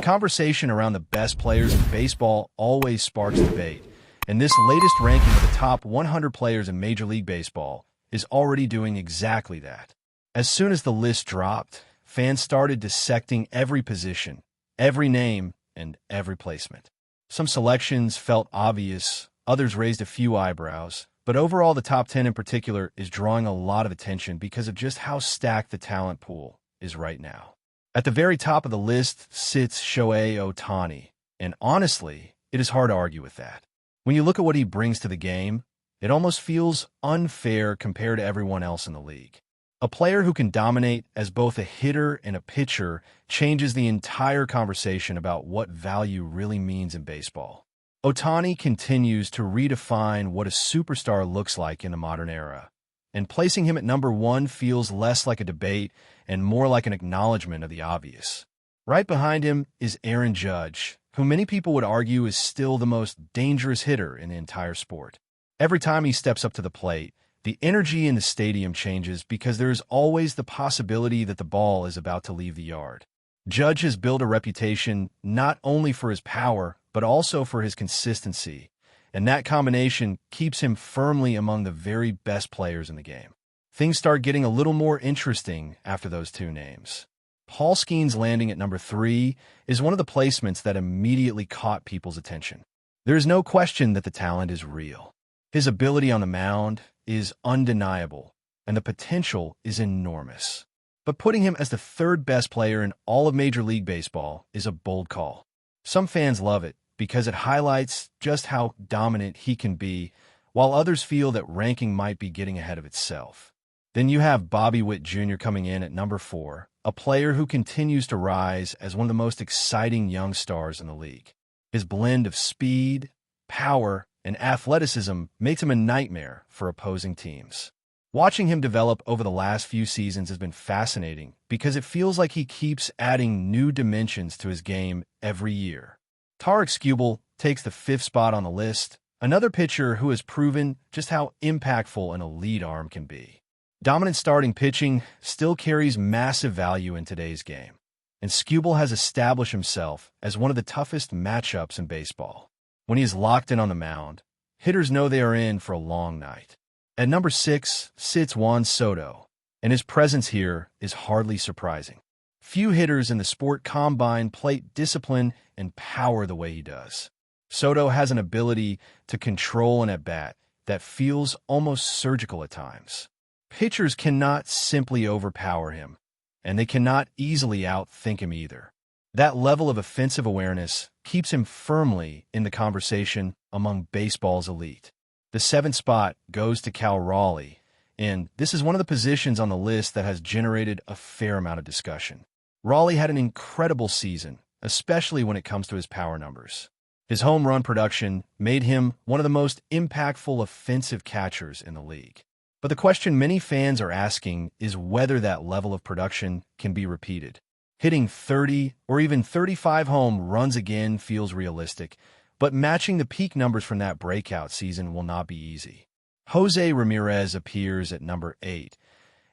conversation around the best players in baseball always sparks debate, and this latest ranking of the top 100 players in Major League Baseball is already doing exactly that. As soon as the list dropped, fans started dissecting every position, every name, and every placement. Some selections felt obvious, others raised a few eyebrows, but overall the top 10 in particular is drawing a lot of attention because of just how stacked the talent pool is right now. At the very top of the list sits Shohei Ohtani, and honestly, it is hard to argue with that. When you look at what he brings to the game, it almost feels unfair compared to everyone else in the league. A player who can dominate as both a hitter and a pitcher changes the entire conversation about what value really means in baseball. Ohtani continues to redefine what a superstar looks like in the modern era, and placing him at number one feels less like a debate and more like an acknowledgement of the obvious. Right behind him is Aaron Judge, who many people would argue is still the most dangerous hitter in the entire sport. Every time he steps up to the plate, the energy in the stadium changes because there is always the possibility that the ball is about to leave the yard. Judge has built a reputation not only for his power, but also for his consistency, and that combination keeps him firmly among the very best players in the game. Things start getting a little more interesting after those two names. Paul Skeens landing at number 3 is one of the placements that immediately caught people's attention. There is no question that the talent is real. His ability on the mound is undeniable, and the potential is enormous. But putting him as the third best player in all of Major League Baseball is a bold call. Some fans love it because it highlights just how dominant he can be, while others feel that ranking might be getting ahead of itself. Then you have Bobby Witt Jr. coming in at number 4, a player who continues to rise as one of the most exciting young stars in the league. His blend of speed, power, and athleticism makes him a nightmare for opposing teams. Watching him develop over the last few seasons has been fascinating because it feels like he keeps adding new dimensions to his game every year. Tarik Skubal takes the 5th spot on the list, another pitcher who has proven just how impactful an elite arm can be. Dominant starting pitching still carries massive value in today's game, and Skubal has established himself as one of the toughest matchups in baseball. When he is locked in on the mound, hitters know they are in for a long night. At number 6 sits Juan Soto, and his presence here is hardly surprising. Few hitters in the sport combine plate discipline and power the way he does. Soto has an ability to control an at-bat that feels almost surgical at times. Pitchers cannot simply overpower him, and they cannot easily outthink him either. That level of offensive awareness keeps him firmly in the conversation among baseball's elite. The 7th spot goes to Cal Raleigh, and this is one of the positions on the list that has generated a fair amount of discussion. Raleigh had an incredible season, especially when it comes to his power numbers. His home run production made him one of the most impactful offensive catchers in the league. But the question many fans are asking is whether that level of production can be repeated. Hitting 30 or even 35 home runs again feels realistic, but matching the peak numbers from that breakout season will not be easy. Jose Ramirez appears at number 8,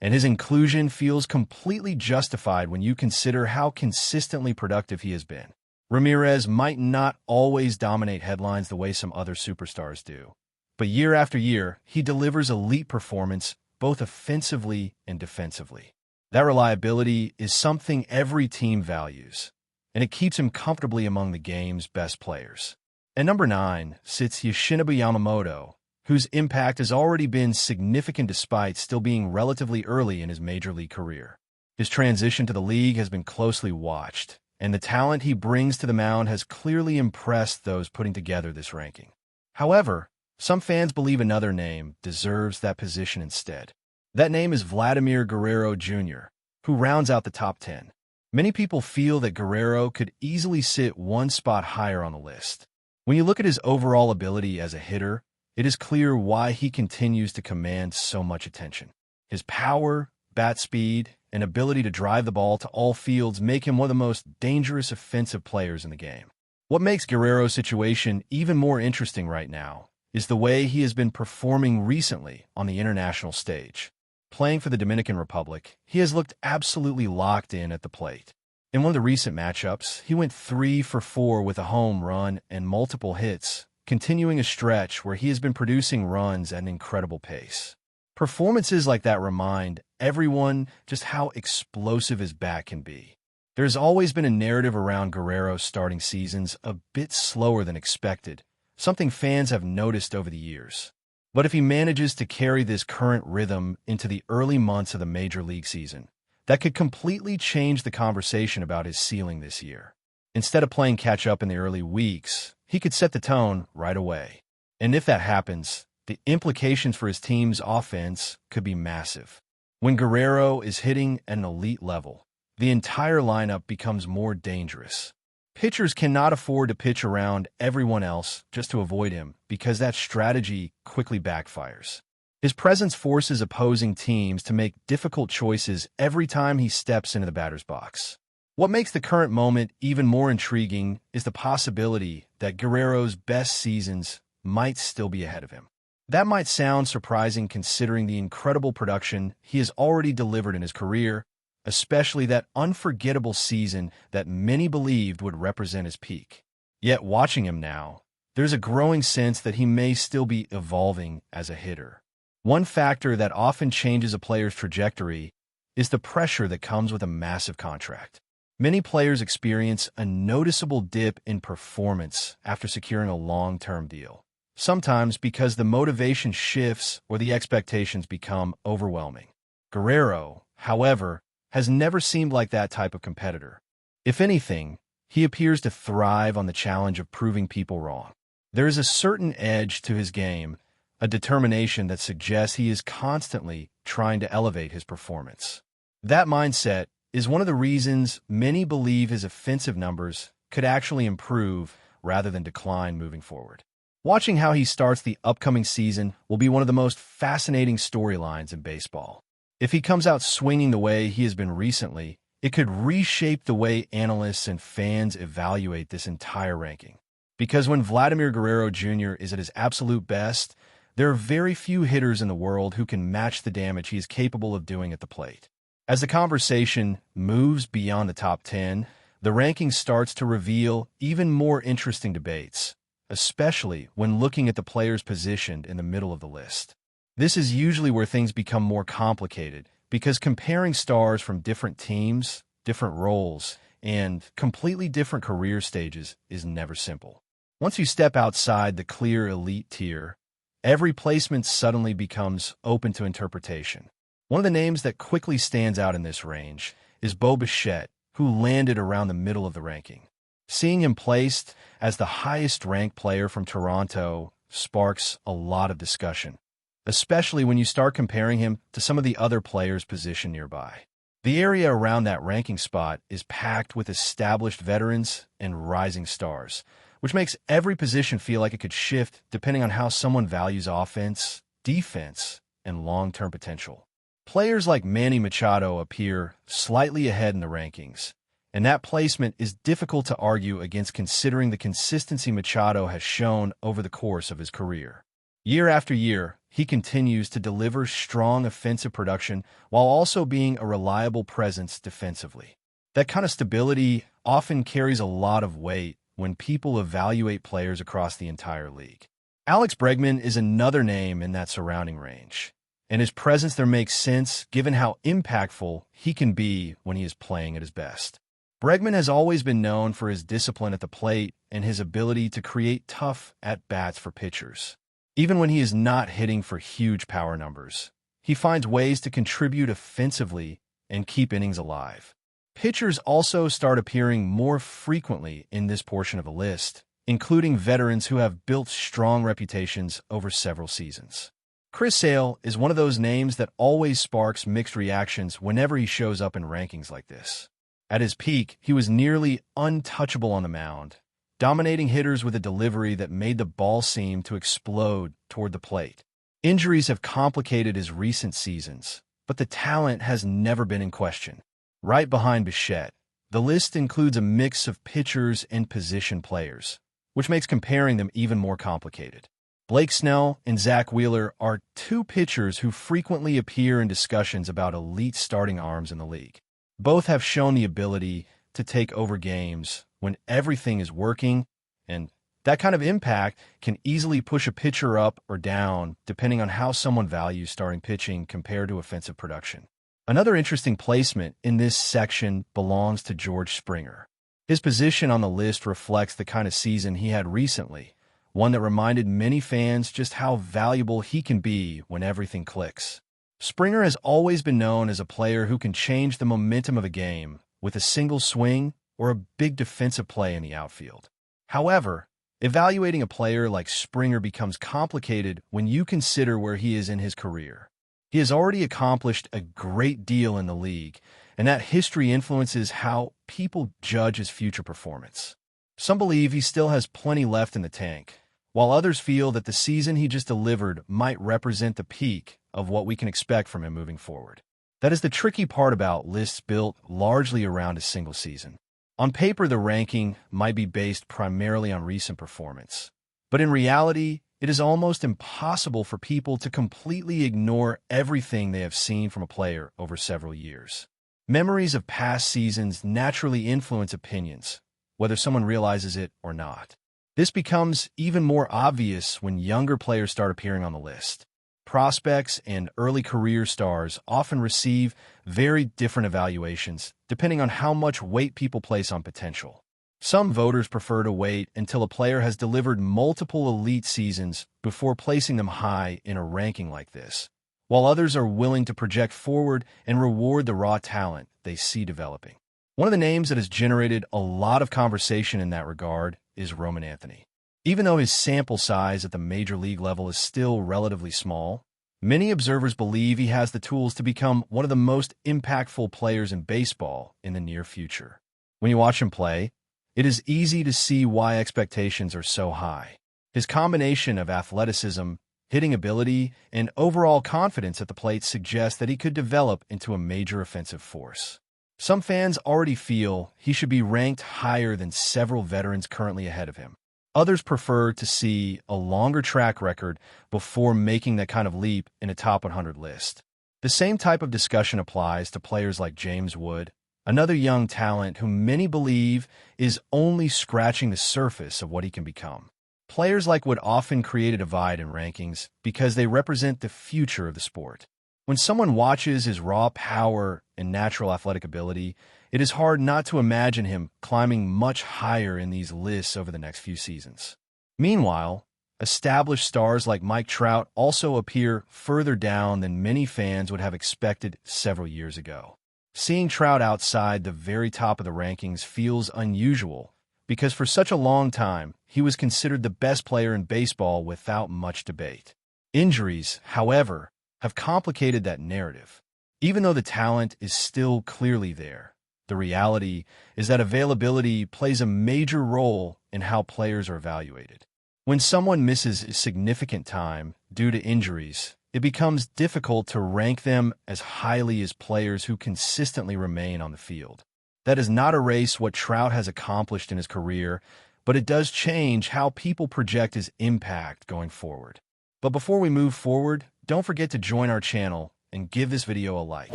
and his inclusion feels completely justified when you consider how consistently productive he has been. Ramirez might not always dominate headlines the way some other superstars do, but year after year, he delivers elite performance both offensively and defensively. That reliability is something every team values, and it keeps him comfortably among the game's best players. At number 9 sits Yoshinobu Yamamoto, whose impact has already been significant despite still being relatively early in his major league career. His transition to the league has been closely watched, and the talent he brings to the mound has clearly impressed those putting together this ranking. However, some fans believe another name deserves that position instead. That name is Vladimir Guerrero Jr., who rounds out the top 10. Many people feel that Guerrero could easily sit one spot higher on the list. When you look at his overall ability as a hitter, it is clear why he continues to command so much attention. His power, bat speed, and ability to drive the ball to all fields make him one of the most dangerous offensive players in the game. What makes Guerrero's situation even more interesting right now is the way he has been performing recently on the international stage. Playing for the Dominican Republic, he has looked absolutely locked in at the plate. In one of the recent matchups, he went 3 for 4 with a home run and multiple hits, continuing a stretch where he has been producing runs at an incredible pace. Performances like that remind everyone just how explosive his bat can be. There's always been a narrative around Guerrero's starting seasons a bit slower than expected, something fans have noticed over the years. But if he manages to carry this current rhythm into the early months of the Major League season, that could completely change the conversation about his ceiling this year. Instead of playing catch-up in the early weeks, he could set the tone right away. And if that happens, the implications for his team's offense could be massive. When Guerrero is hitting at an elite level, the entire lineup becomes more dangerous. Pitchers cannot afford to pitch around everyone else just to avoid him because that strategy quickly backfires. His presence forces opposing teams to make difficult choices every time he steps into the batter's box. What makes the current moment even more intriguing is the possibility that Guerrero's best seasons might still be ahead of him. That might sound surprising considering the incredible production he has already delivered in his career, especially that unforgettable season that many believed would represent his peak. Yet watching him now, there's a growing sense that he may still be evolving as a hitter. One factor that often changes a player's trajectory is the pressure that comes with a massive contract. Many players experience a noticeable dip in performance after securing a long-term deal, sometimes because the motivation shifts or the expectations become overwhelming. Guerrero, however, has never seemed like that type of competitor. If anything, he appears to thrive on the challenge of proving people wrong. There is a certain edge to his game, a determination that suggests he is constantly trying to elevate his performance. That mindset is one of the reasons many believe his offensive numbers could actually improve rather than decline moving forward. Watching how he starts the upcoming season will be one of the most fascinating storylines in baseball. If he comes out swinging the way he has been recently, it could reshape the way analysts and fans evaluate this entire ranking. Because when Vladimir Guerrero Jr. is at his absolute best, there are very few hitters in the world who can match the damage he is capable of doing at the plate. As the conversation moves beyond the top 10, the ranking starts to reveal even more interesting debates, especially when looking at the players positioned in the middle of the list. This is usually where things become more complicated, because comparing stars from different teams, different roles, and completely different career stages is never simple. Once you step outside the clear elite tier, every placement suddenly becomes open to interpretation. One of the names that quickly stands out in this range is Bo Bichette, who landed around the middle of the ranking. Seeing him placed as the highest-ranked player from Toronto sparks a lot of discussion, especially when you start comparing him to some of the other players positioned nearby. The area around that ranking spot is packed with established veterans and rising stars, which makes every position feel like it could shift depending on how someone values offense, defense, and long-term potential. Players like Manny Machado appear slightly ahead in the rankings, and that placement is difficult to argue against considering the consistency Machado has shown over the course of his career. Year after year, he continues to deliver strong offensive production while also being a reliable presence defensively. That kind of stability often carries a lot of weight when people evaluate players across the entire league. Alex Bregman is another name in that surrounding range, and his presence there makes sense given how impactful he can be when he is playing at his best. Bregman has always been known for his discipline at the plate and his ability to create tough at-bats for pitchers. Even when he is not hitting for huge power numbers, he finds ways to contribute offensively and keep innings alive. Pitchers also start appearing more frequently in this portion of the list, including veterans who have built strong reputations over several seasons. Chris Sale is one of those names that always sparks mixed reactions whenever he shows up in rankings like this. At his peak, he was nearly untouchable on the mound, dominating hitters with a delivery that made the ball seem to explode toward the plate. Injuries have complicated his recent seasons, but the talent has never been in question. Right behind Bichette, the list includes a mix of pitchers and position players, which makes comparing them even more complicated. Blake Snell and Zach Wheeler are two pitchers who frequently appear in discussions about elite starting arms in the league. Both have shown the ability to take over games when everything is working, and that kind of impact can easily push a pitcher up or down depending on how someone values starting pitching compared to offensive production. Another interesting placement in this section belongs to George Springer. His position on the list reflects the kind of season he had recently, one that reminded many fans just how valuable he can be when everything clicks. Springer has always been known as a player who can change the momentum of a game with a single swing or a big defensive play in the outfield. However, evaluating a player like Springer becomes complicated when you consider where he is in his career. He has already accomplished a great deal in the league, and that history influences how people judge his future performance. Some believe he still has plenty left in the tank, while others feel that the season he just delivered might represent the peak of what we can expect from him moving forward. That is the tricky part about lists built largely around a single season. On paper, the ranking might be based primarily on recent performance, but in reality, it is almost impossible for people to completely ignore everything they have seen from a player over several years. Memories of past seasons naturally influence opinions, whether someone realizes it or not. This becomes even more obvious when younger players start appearing on the list. Prospects and early career stars often receive very different evaluations depending on how much weight people place on potential. Some voters prefer to wait until a player has delivered multiple elite seasons before placing them high in a ranking like this, while others are willing to project forward and reward the raw talent they see developing. One of the names that has generated a lot of conversation in that regard is Roman Anthony. Even though his sample size at the major league level is still relatively small, many observers believe he has the tools to become one of the most impactful players in baseball in the near future. When you watch him play, it is easy to see why expectations are so high. His combination of athleticism, hitting ability, and overall confidence at the plate suggests that he could develop into a major offensive force. Some fans already feel he should be ranked higher than several veterans currently ahead of him. Others prefer to see a longer track record before making that kind of leap in a top 100 list. The same type of discussion applies to players like James Wood, another young talent whom many believe is only scratching the surface of what he can become. Players like Wood often create a divide in rankings because they represent the future of the sport. When someone watches his raw power and natural athletic ability, it is hard not to imagine him climbing much higher in these lists over the next few seasons. Meanwhile, established stars like Mike Trout also appear further down than many fans would have expected several years ago. Seeing Trout outside the very top of the rankings feels unusual because for such a long time, he was considered the best player in baseball without much debate. Injuries, however, have complicated that narrative. Even though the talent is still clearly there, the reality is that availability plays a major role in how players are evaluated. When someone misses significant time due to injuries, it becomes difficult to rank them as highly as players who consistently remain on the field. That does not erase what Trout has accomplished in his career, but it does change how people project his impact going forward. But before we move forward, don't forget to join our channel and give this video a like.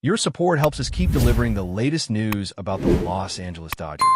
Your support helps us keep delivering the latest news about the Los Angeles Dodgers.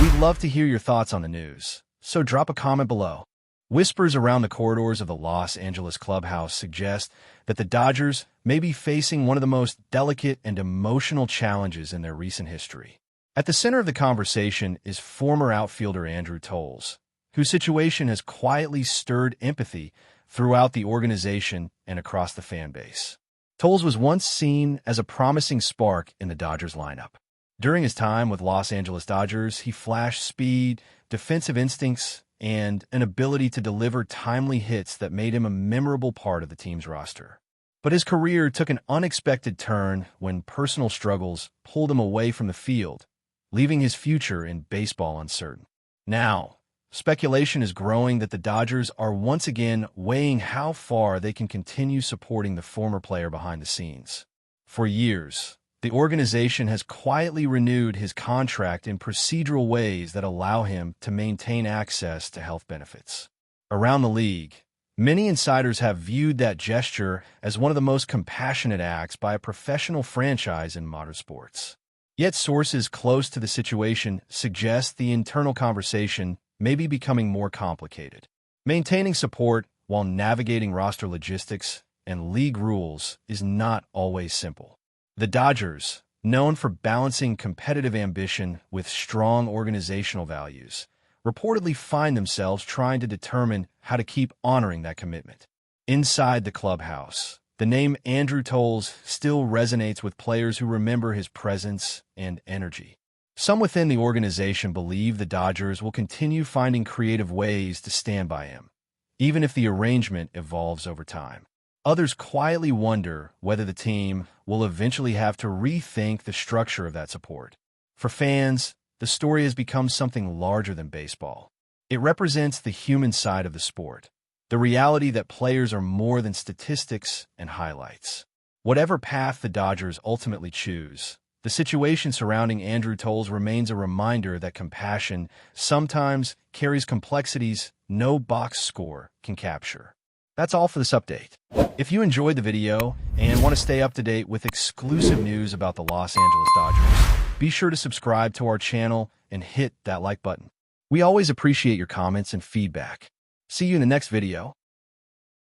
We'd love to hear your thoughts on the news, so drop a comment below. Whispers around the corridors of the Los Angeles clubhouse suggest that the Dodgers may be facing one of the most delicate and emotional challenges in their recent history. At the center of the conversation is former outfielder Andrew TOLES, whose situation has quietly stirred empathy throughout the organization and across the fan base. TOLES was once seen as a promising spark in the Dodgers lineup. During his time with Los Angeles Dodgers, he flashed speed, defensive instincts, and an ability to deliver timely hits that made him a memorable part of the team's roster. But his career took an unexpected turn when personal struggles pulled him away from the field, leaving his future in baseball uncertain. Now, speculation is growing that the Dodgers are once again weighing how far they can continue supporting the former player behind the scenes. For years, the organization has quietly renewed his contract in procedural ways that allow him to maintain access to health benefits. Around the league, many insiders have viewed that gesture as one of the most compassionate acts by a professional franchise in modern sports. Yet sources close to the situation suggest the internal conversation may be becoming more complicated. Maintaining support while navigating roster logistics and league rules is not always simple. The Dodgers, known for balancing competitive ambition with strong organizational values, reportedly find themselves trying to determine how to keep honoring that commitment. Inside the clubhouse, the name Andrew TOLES still resonates with players who remember his presence and energy. Some within the organization believe the Dodgers will continue finding creative ways to stand by him, even if the arrangement evolves over time. Others quietly wonder whether the team will eventually have to rethink the structure of that support. For fans, the story has become something larger than baseball. It represents the human side of the sport, the reality that players are more than statistics and highlights. Whatever path the Dodgers ultimately choose, the situation surrounding Andrew TOLES remains a reminder that compassion sometimes carries complexities no box score can capture. That's all for this update. If you enjoyed the video and want to stay up to date with exclusive news about the Los Angeles Dodgers, be sure to subscribe to our channel and hit that like button. We always appreciate your comments and feedback. See you in the next video.